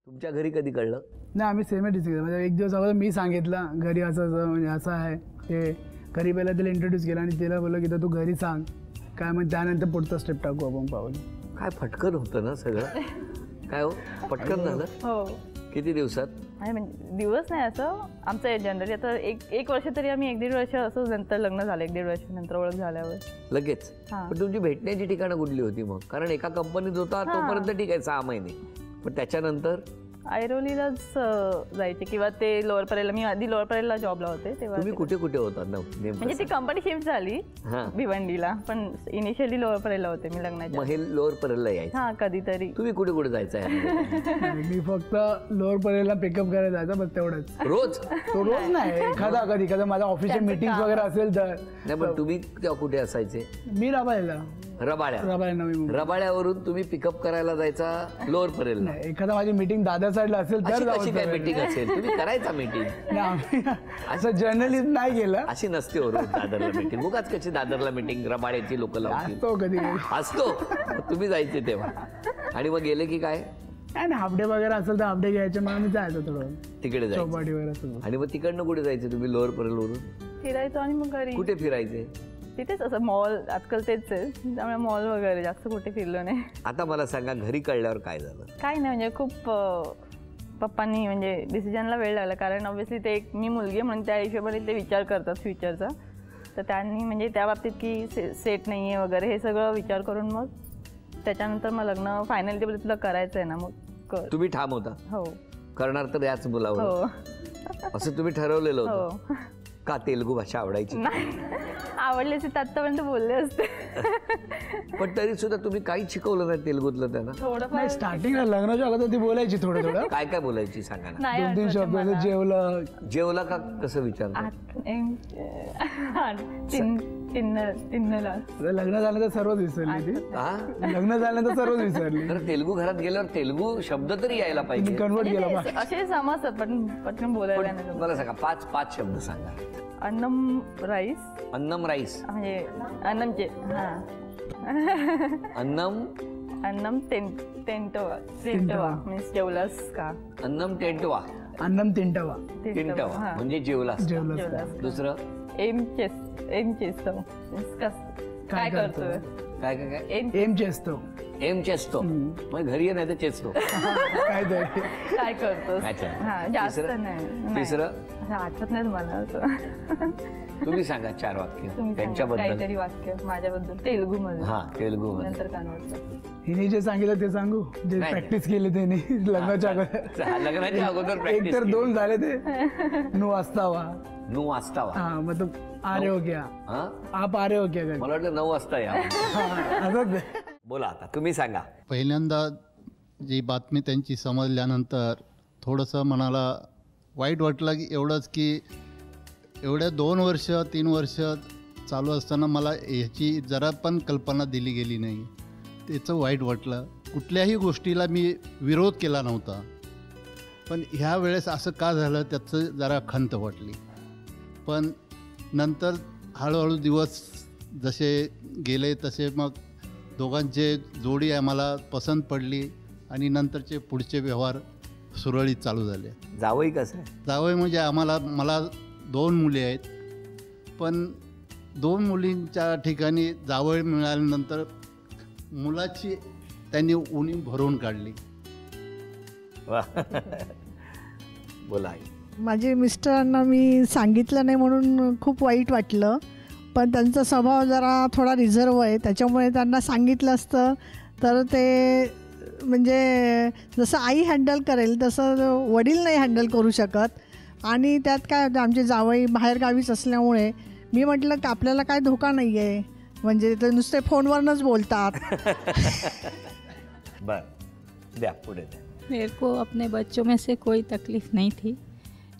तुमच्या घरी कधी कळलं? नाही, आम्ही सेम डिसिजन म्हणजे एक दिवस अगोदर मी सांगितलं घरी असं म्हणजे असं आहे ते. घरी पहिला तिला इंट्रोड्यूस केला आणि तिला बोललं की तू घरी सांग काय, मग त्यानंतर पुढचा स्टेप टाकू आपण पाऊल. काय फटकन होतं ना सगळं. काय हो पटकन झालं? हो. किती दिवसात? म्हणजे दिवस नाही, असं आमचं जनरली आता एक वर्ष तरी आम्ही 1-1.5 वर्ष असं नंतर लग्न झालं, 1-1.5 वर्ष नंतर ओळख झाल्यावर लगेच. पण तुमची भेटण्याची ठिकाणं कुठली होती मग? कारण एका कंपनीत होता तोपर्यंत ठीक आहे 6 महिने, पण त्याच्यानंतर ऐरोलीलाच जायचे किंवा ते लोअर परेलला. मी आधी लोअर परेलला जॉबला होते तेव्हा. तुम्ही कुठे कुठे होता म्हणजे ती कंपनी शिफ्ट झाली भिवंडीला, पण इनिशियली लोअर परेलला होते मी लग्नाच्या. मग लोअर परेलला यायचं? हा, कधीतरी. तुम्ही कुठे कुठे जायचं? मी फक्त लोअर परेलला पिकअप करायला जायचं बस तेवढंच. रोज? तो रोज नाही, एखादा माझा ऑफिशियल मीटिंग वगैरे असेल तर. नाही, पण तुम्ही तेव्हा कुठे असायचे? मी रबाळ्याला. रबाळ्या नवी मुंबई. रबाळ्यावरून तुम्ही पिकअप करायला जायचा लोअर परेलला? एखादा माझी मीटिंग दादर साईडला असेल तर अशी काय मीटिंग असेल तुम्ही करायचा मीटिंग? असं जर्नलिस्ट नाही केलं. अशी नसते हो रोज दादरला मीटिंग. उगाच कशी दादरला मीटिंग रबाळ्याची लोक असतो कधी असतो. तुम्ही जायचे तेव्हा आणि मग गेले की काय? हाफ डे वगैरे असेल तर हाफ डे घ्यायचे, मग आम्ही जायचो थोडं तिकडे चौपाटी वगैरे. आणि मग तिकडनं कुठे जायचे तुम्ही लोअर परेलवरून? फिरायचो आणि मग घरी. कुठे फिरायचे? तिथेच असं मॉल, आजकाल तेच आहे त्यामुळे मॉल वगैरे जास्त कुठे फिरलो नाही. आता मला सांगा घरी कळल्यावर काय झालं? काय नाही, म्हणजे खूप पप्पांनी म्हणजे डिसिजनला वेळ लागला, कारण ऑब्व्हियसली ते एक मी मुलगी आहे म्हणून त्या हिशोबाने ते विचार करतात फ्युचरचा. तर त्यांनी म्हणजे त्या बाबतीत की सेट नाही आहे वगैरे हे सगळं विचार करून मग त्याच्यानंतर मग लग्न फायनली ते बोलले तुला करायचं आहे ना मग कर. तुम्ही ठाम होता? हो. करणार तर याच मुलावर हो असं तुम्ही ठरवलेलं हो. होतं का? तेलुगू भाषा आवडायची? नाही, आवडली असते तर आत्तापर्यंत बोलले असते. पण तरी सुद्धा तुम्ही काहीच शिकवलं नाही तेलुगूतलं त्यांना? थोडंफार स्टार्टिंगला लग्नाच्या अगोदर ती बोलायची थोडं थोडं. काय काय बोलायची सांगा ना. 2-3 शब्द. जेवलं जेवला का कसं विचारतात? लग्न झाल्यानंतर सर्वच विसरली ती. लग्न झाल्यानंतर सर्वच विसरली. तर तेलुगू घरात गेल्यावर तेलुगू शब्द तरी यायला पाहिजे. कन्वर्ट केला असे समजतात पण पटकन बोलायला नाही. मला सांगा 5 शब्द सांगा. अन्नम राईस. अन्नम राईस म्हणजे अन्नमचे. अन्नम टेंटवा मीन्स जेवलास का? अन्नम टेंटवा. अन्नम तिंटवा. तिंटवा म्हणजे जेवलास. दुसरं? एम चेस्तो काय करतोय? काय काय काय? एम चेस्तो. एम चेस्तो मग घरी ये नाही तर चेस्तो काय करतोस? जास्त नाही. तिसरं आठवत नाही तुम्हाला? तुम्ही सांगा 4 वाक्य त्यांच्याबद्दल. काहीतरी वाक्य माझ्याबद्दल तेलुगू मध्ये. तेलुगू नंतर कन्वर्ट. हिने जे सांगितलं ते सांगू, जे प्रॅक्टिस केली त्यांनी लग्नाच्या अगोदर. एक तर 2 झाले ते. नु वाजतावा. हाँ मतलब आ रहे हो क्या? आप आ रहे हो क्या? मला वाटलं 9 वाजता या. बोला आता तुम्ही सांगा. पहिल्यांदा जी बातमी त्यांची समजल्यानंतर थोडंसं मनाला वाईट वाटलं की एवढंच की एवढ्या 2 वर्ष 3 वर्ष चालू असताना मला ह्याची जरा पण कल्पना दिली गेली नाही. त्याचं वाईट वाटलं. कुठल्याही गोष्टीला मी विरोध केला नव्हता, पण ह्या वेळेस असं का झालं त्याचं जरा खंत वाटली. पण नंतर हळूहळू दिवस जसे गेले तसे मग दोघांचे जोडी आम्हाला पसंत पडली आणि नंतरचे पुढचे व्यवहार सुरळीत चालू झाले. जावई कसं आहे? जावई म्हणजे मला 2 मुली आहेत, पण 2 मुलींच्या ठिकाणी जावई मिळाल्यानंतर मुलाची त्यांनी उणीव भरून काढली. बोला. माझे मिस्टरांना मी सांगितलं नाही म्हणून खूप वाईट वाटलं, पण त्यांचा स्वभाव जरा थोडा रिझर्व आहे, त्याच्यामुळे त्यांना सांगितलं असतं तर ते म्हणजे जसं आई हँडल करेल तसं वडील नाही हँडल करू शकत. आणि त्यात काय होतं, आमचे जावई बाहेरगावीच असल्यामुळे मी म्हटलं की आपल्याला काय धोका नाही आहे, म्हणजे ते नुसते फोनवरनंच बोलतात. बर द्या पुढे द्या. मेरे को अपने बच्चों में से कोई तकलीफ़ नहीं थी.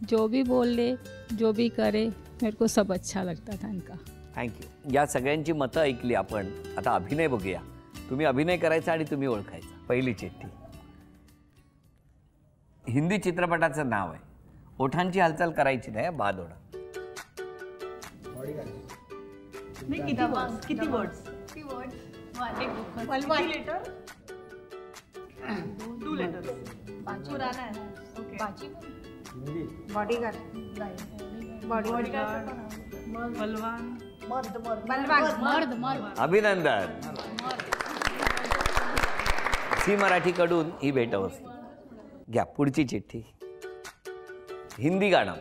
जो भी बोल ले, जो भी करे, मेरे को सब अच्छा लगता था इनका. थँक्यू. या सगळ्यांची मतं ऐकली आपण. आता अभिनय बघूया. तुम्ही अभिनय करायचा आणि तुम्ही ओळखायचा. पहिली चिठ्ठी. हिंदी चित्रपटाचं नाव आहे. ओठांची हालचाल करायची नाही, बाद होणं. किती वर्ड्स? 2 लेटर्स. अभिनंदन. झी मराठीकडून ही भेटवस्तू घ्या. पुढची चिठ्ठी. हिंदी गाणं.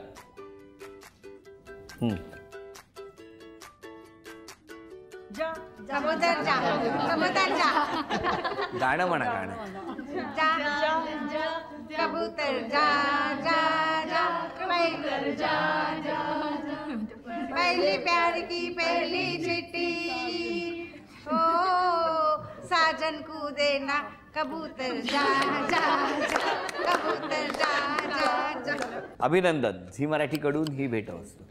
गाणं म्हणा. गाणं. कबूतर जा जा जा कबूतर जा जा पहली प्यार की पहली चिट्ठी ओ साजन को देना कबूतर जा जा जा कबूतर जा जा जा. अभिनंदन. झी मराठीकडून ही भेटवस्तू.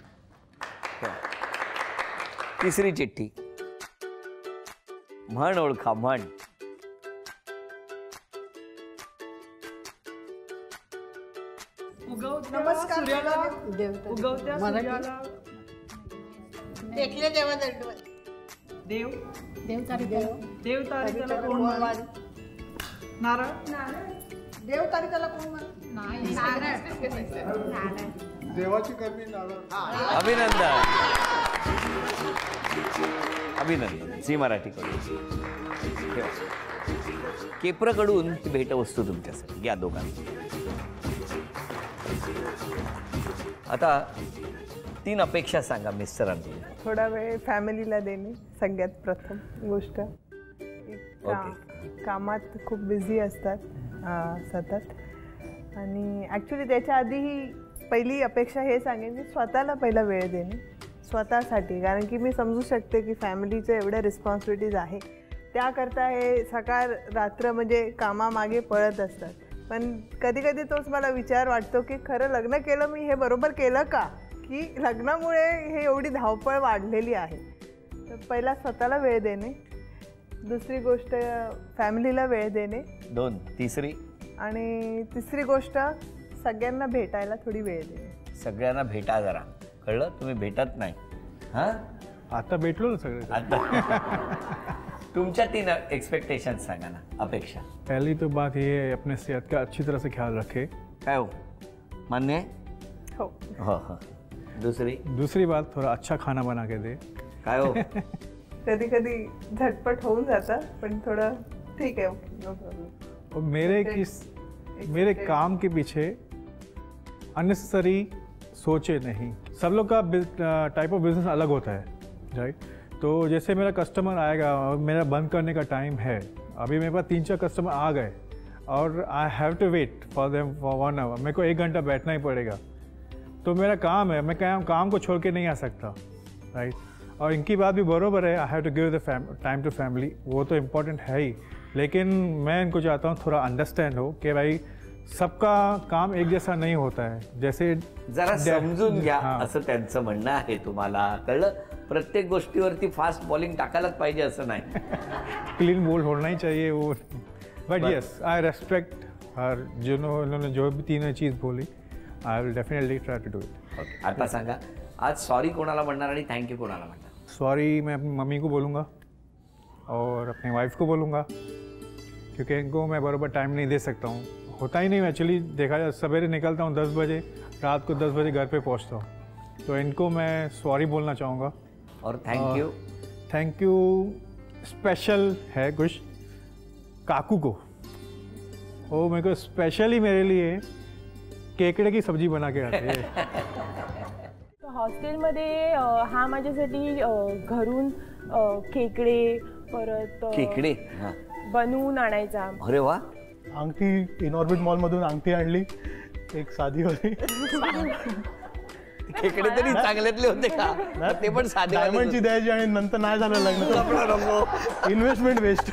तिसरी चिठ्ठी. म्हण ओळखा. म्हण. देखले देवा दंडवत देव देव तारीखाला कोण म्हण? नारळ देव तारीखाला कोण म्हण? देवाची कर्मी नारळ. अभिनंदन. अभिनंदन. झी मराठीकडून. केप्रकडून ही भेटवस्तू तुमच्यासाठी. घ्या दोघांना. आता 3 अपेक्षा सांगा मिस्टरांनी. थोडा वेळ फॅमिलीला देणे सगळ्यात प्रथम गोष्ट. कामात खूप बिझी असतात सतत. आणि ॲक्च्युली त्याच्या आधी ही पहिली अपेक्षा हे सांगेन की स्वतःला पहिला वेळ देणे स्वतःसाठी. कारण की मी समजू शकते की फॅमिलीच्या एवढ्या रिस्पॉन्सिबिलिटीज आहे, त्याकरता हे सकाळ रात्र म्हणजे कामामागे पळत असतात. पण कधी कधी तोच मला विचार वाटतो की खरं लग्न केलं मी हे बरोबर केलं का, की लग्नामुळे हे एवढी धावपळ वाढलेली आहे. तर पहिला स्वतःला वेळ देणे, दुसरी गोष्ट फॅमिलीला वेळ देणे, 2. तिसरी. आणि तिसरी गोष्ट सगळ्यांना भेटायला थोडी वेळ देणे. सगळ्यांना भेटा जरा. कळलं? तुम्ही भेटत नाही. हां आता भेटलो ना सगळे. आता तुमच्या 3 एक्सपेक्टेशन सांगा ना. अपेक्षा. पहली तो बात ये है अपने सेहत का अच्छी तरह से ख्याल रखे. काय हो? मान्य आहे? हो. हो हो. दूसरी बात थोड़ा अच्छा खाना बना के दे. काय हो? कधी कधी झटपट होऊन जातं पण थोडं ठीक आहे. No problem. और मेरे काम के पीछे अननेसेसरी सोचे नहीं. सब लोग का टाइप ऑफ बिजनेस अलग होता है, राइट? तो जैसे मेरा कस्टमर आएगा और मेरा बंद करने का टाइम है, अभी मेरे पास 3-4 कस्टमर आ गए और I have to wait for them for 1 hour. मेरे को 1 घंटा बैठना ही पड़ेगा. तो मेरा काम है, मैं काम को छोड़ के नहीं आ सकता, राइट? और इनकी बात भी बरोबर है. I have to give the time to family. वो तो इम्पोर्टेंट है ही, लेकिन मैं इनको चाहता हूँ थोड़ा अंडरस्टैंड हो कि भाई सबका काम एक जैसा नहीं होता है. जैसे जरा समजून घ्या असं त्यांचं म्हणणं आहे. तुम्हाला कळलं? प्रत्येक गोष्टीवरती फास्ट बॉलिंग टाकायलाच पाहिजे असं नाही. क्लीन बोल्ड होना ही चाहिए वो. But yes, I respect her. उन्होंने जो भी 3 चीज़ बोली, I will definitely try to do it. Okay. आता सांगा, आज सॉरी कोणाला म्हणणार आणि थँक्यू कोणाला म्हणणार? सॉरी मैं अपनी मम्मी को बोलूँगा और अपनी वाइफ को बोलूँगा, क्योंकि इनको मैं बराबर टाइम नहीं दे सकता हूँ. होता ही नहीं. एक्चुअली देखा जाए सवेरे निकलता हूँ 10 बजे, रात को 10 बजे घर पे पहुँचता हूँ. तो इनको मैं सॉरी बोलना चाहूँगा. और थैंक यू स्पेशल है कुछ काकू को. वो मेरे को स्पेशली मेरे लिए केकड़े की सब्जी बना के आती है. हॉस्टेलमध्ये हा माझ्यासाठी घरून खेकडे परत खेकडे बनवून आणायचा. अरे वा. अंगठी इनऑर्बिट मॉलमधून अंगठी आणली एक साधी होती. खेकडे तरी चांगल्यातले होते का? ते पण साधे डायमंडची द्यायची आणि नंतर नाही झालं लग्न. Investment waste.